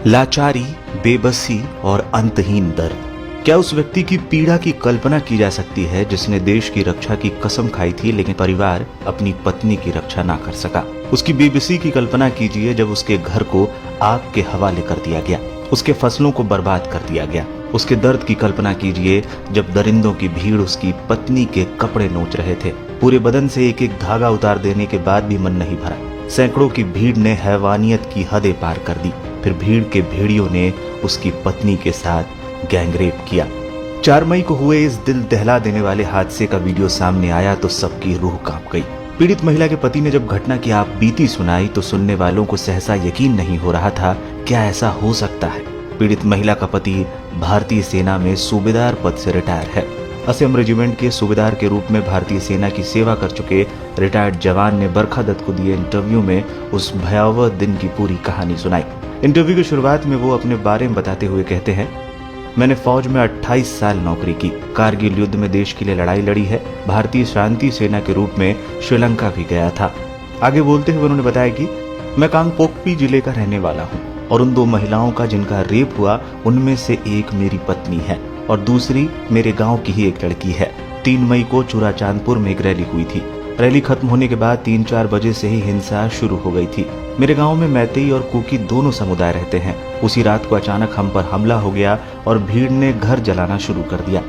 लाचारी, बेबसी और अंतहीन दर्द। क्या उस व्यक्ति की पीड़ा की कल्पना की जा सकती है जिसने देश की रक्षा की कसम खाई थी लेकिन परिवार अपनी पत्नी की रक्षा ना कर सका। उसकी बेबसी की कल्पना कीजिए जब उसके घर को आग के हवाले कर दिया गया, उसके फसलों को बर्बाद कर दिया गया। उसके दर्द की कल्पना कीजिए जब दरिंदों की भीड़ उसकी पत्नी के कपड़े नोच रहे थे। पूरे बदन से एक एक धागा उतार देने के बाद भी मन नहीं भरा। सैकड़ों की भीड़ ने हैवानियत की हदें पार कर दी। फिर भीड़ के भेड़ियों ने उसकी पत्नी के साथ गैंगरेप किया। 4 मई को हुए इस दिल दहला देने वाले हादसे का वीडियो सामने आया तो सबकी रूह कांप गई। पीड़ित महिला के पति ने जब घटना की आप बीती सुनाई तो सुनने वालों को सहसा यकीन नहीं हो रहा था, क्या ऐसा हो सकता है। पीड़ित महिला का पति भारतीय सेना में सूबेदार पद से रिटायर है। असम रेजिमेंट के सूबेदार के रूप में भारतीय सेना की सेवा कर चुके रिटायर्ड जवान ने बरखा दत्त को दिए इंटरव्यू में उस भयावह दिन की पूरी कहानी सुनाई। इंटरव्यू की शुरुआत में वो अपने बारे में बताते हुए कहते हैं, मैंने फौज में 28 साल नौकरी की, कारगिल युद्ध में देश के लिए लड़ाई लड़ी है, भारतीय शांति सेना के रूप में श्रीलंका भी गया था। आगे बोलते हुए उन्होंने बताया कि मैं कांगपोकपी जिले का रहने वाला हूँ और उन 2 महिलाओं का जिनका रेप हुआ उनमें से एक मेरी पत्नी है और दूसरी मेरे गांव की ही एक लड़की है। 3 मई को चूराचांदपुर में एक रैली हुई थी। रैली खत्म होने के बाद 3-4 बजे से ही हिंसा शुरू हो गई थी। मेरे गांव में मैतेई और कुकी दोनों समुदाय रहते हैं। उसी रात को अचानक हम पर हमला हो गया और भीड़ ने घर जलाना शुरू कर दिया।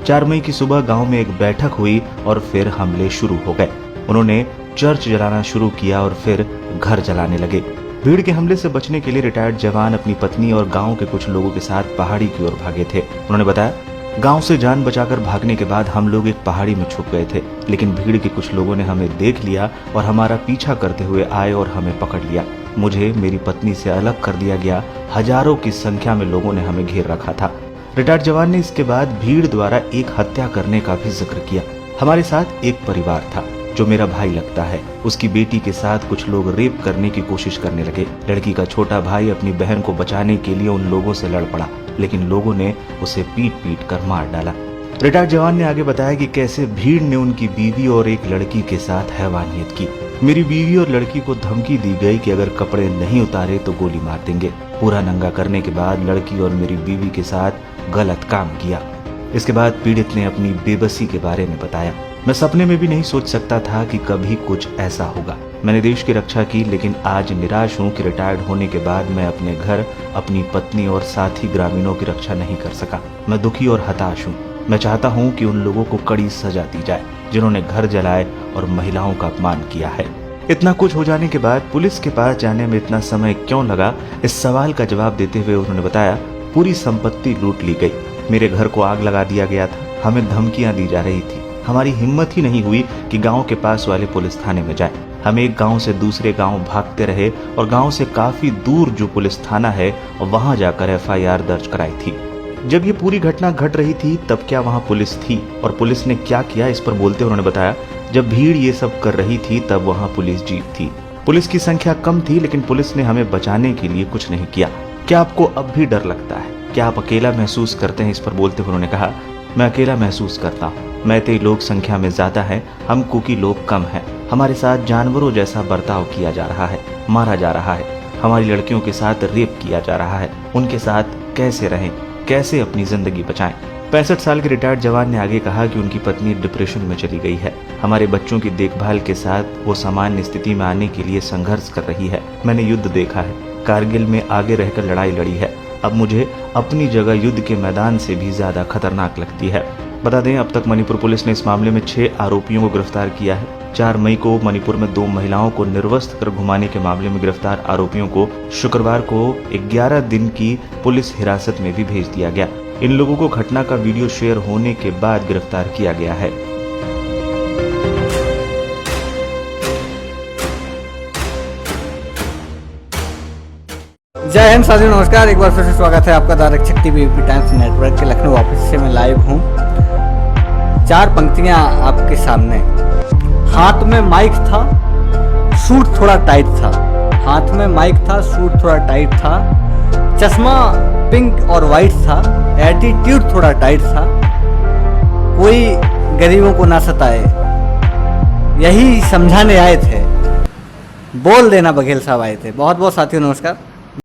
4 मई की सुबह गांव में एक बैठक हुई और फिर हमले शुरू हो गए। उन्होंने चर्च जलाना शुरू किया और फिर घर जलाने लगे। भीड़ के हमले से बचने के लिए रिटायर्ड जवान अपनी पत्नी और गांव के कुछ लोगों के साथ पहाड़ी की ओर भागे थे। उन्होंने बताया, गांव से जान बचाकर भागने के बाद हम लोग एक पहाड़ी में छुप गए थे, लेकिन भीड़ के कुछ लोगों ने हमें देख लिया और हमारा पीछा करते हुए आए और हमें पकड़ लिया। मुझे मेरी पत्नी से अलग कर दिया गया। हजारों की संख्या में लोगों ने हमें घेर रखा था। रिटायर्ड जवान ने इसके बाद भीड़ द्वारा एक हत्या करने का भी जिक्र किया। हमारे साथ एक परिवार था जो मेरा भाई लगता है, उसकी बेटी के साथ कुछ लोग रेप करने की कोशिश करने लगे। लड़की का छोटा भाई अपनी बहन को बचाने के लिए उन लोगों से लड़ पड़ा, लेकिन लोगों ने उसे पीट कर मार डाला। रिटायर्ड जवान ने आगे बताया कि कैसे भीड़ ने उनकी बीवी और एक लड़की के साथ हैवानियत की। मेरी बीवी और लड़की को धमकी दी गई कि अगर कपड़े नहीं उतारे तो गोली मार देंगे। पूरा नंगा करने के बाद लड़की और मेरी बीवी के साथ गलत काम किया। इसके बाद पीड़ित ने अपनी बेबसी के बारे में बताया, मैं सपने में भी नहीं सोच सकता था कि कभी कुछ ऐसा होगा। मैंने देश की रक्षा की, लेकिन आज निराश हूँ कि रिटायर्ड होने के बाद मैं अपने घर, अपनी पत्नी और साथी ग्रामीणों की रक्षा नहीं कर सका। मैं दुखी और हताश हूँ। मैं चाहता हूँ कि उन लोगों को कड़ी सजा दी जाए जिन्होंने घर जलाए और महिलाओं का अपमान किया है। इतना कुछ हो जाने के बाद पुलिस के पास जाने में इतना समय क्यों लगा, इस सवाल का जवाब देते हुए उन्होंने बताया, पूरी संपत्ति लूट ली गई। मेरे घर को आग लगा दिया गया था। हमें धमकियां दी जा रही थी। हमारी हिम्मत ही नहीं हुई कि गांव के पास वाले पुलिस थाने में जाए। हम एक गांव से दूसरे गांव भागते रहे और गांव से काफी दूर जो पुलिस थाना है वहां जाकर FIR दर्ज कराई थी। जब ये पूरी घटना घट रही थी तब क्या वहां पुलिस थी और पुलिस ने क्या किया, इस पर बोलते उन्होंने बताया, जब भीड़ ये सब कर रही थी तब वहां पुलिस जीप थी। पुलिस की संख्या कम थी लेकिन पुलिस ने हमें बचाने के लिए कुछ नहीं किया। क्या आपको अब भी डर लगता है? क्या आप अकेला महसूस करते हैं? इस पर बोलते हुए उन्होंने कहा, मैं अकेला महसूस करता हूँ। मैतेई लोग संख्या में ज्यादा हैं, हम कुकी लोग कम हैं। हमारे साथ जानवरों जैसा बर्ताव किया जा रहा है, मारा जा रहा है। हमारी लड़कियों के साथ रेप किया जा रहा है। उनके साथ कैसे रहें, कैसे अपनी जिंदगी बचाएं? 65 साल के रिटायर्ड जवान ने आगे कहा कि उनकी पत्नी डिप्रेशन में चली गई है। हमारे बच्चों की देखभाल के साथ वो सामान्य स्थिति में आने के लिए संघर्ष कर रही है। मैंने युद्ध देखा है, कारगिल में आगे रहकर लड़ाई लड़ी है। अब मुझे अपनी जगह युद्ध के मैदान से भी ज्यादा खतरनाक लगती है। बता दें, अब तक मणिपुर पुलिस ने इस मामले में 6 आरोपियों को गिरफ्तार किया है। 4 मई को मणिपुर में 2 महिलाओं को निर्वस्त्र कर घुमाने के मामले में गिरफ्तार आरोपियों को शुक्रवार को 11 दिन की पुलिस हिरासत में भी भेज दिया गया। इन लोगों को घटना का वीडियो शेयर होने के बाद गिरफ्तार किया गया है। जय हिंद साथियों, नमस्कार। एक बार फिर से स्वागत है आपका द आरक्षक टीवी टाइम्स नेटवर्क के लखनऊ ऑफिस से मैं लाइव हूँ। 4 पंक्तियाँ आपके सामने। हाथ में माइक था, सूट थोड़ा टाइट था। हाथ में माइक था, सूट थोड़ा टाइट था। चश्मा पिंक और वाइट था। एटीट्यूड थोड़ा टाइट था। कोई गरीबों को ना सताए, यही समझाने आए थे। बोल देना बघेल साहब आए थे। बहुत बहुत साथियों नमस्कार।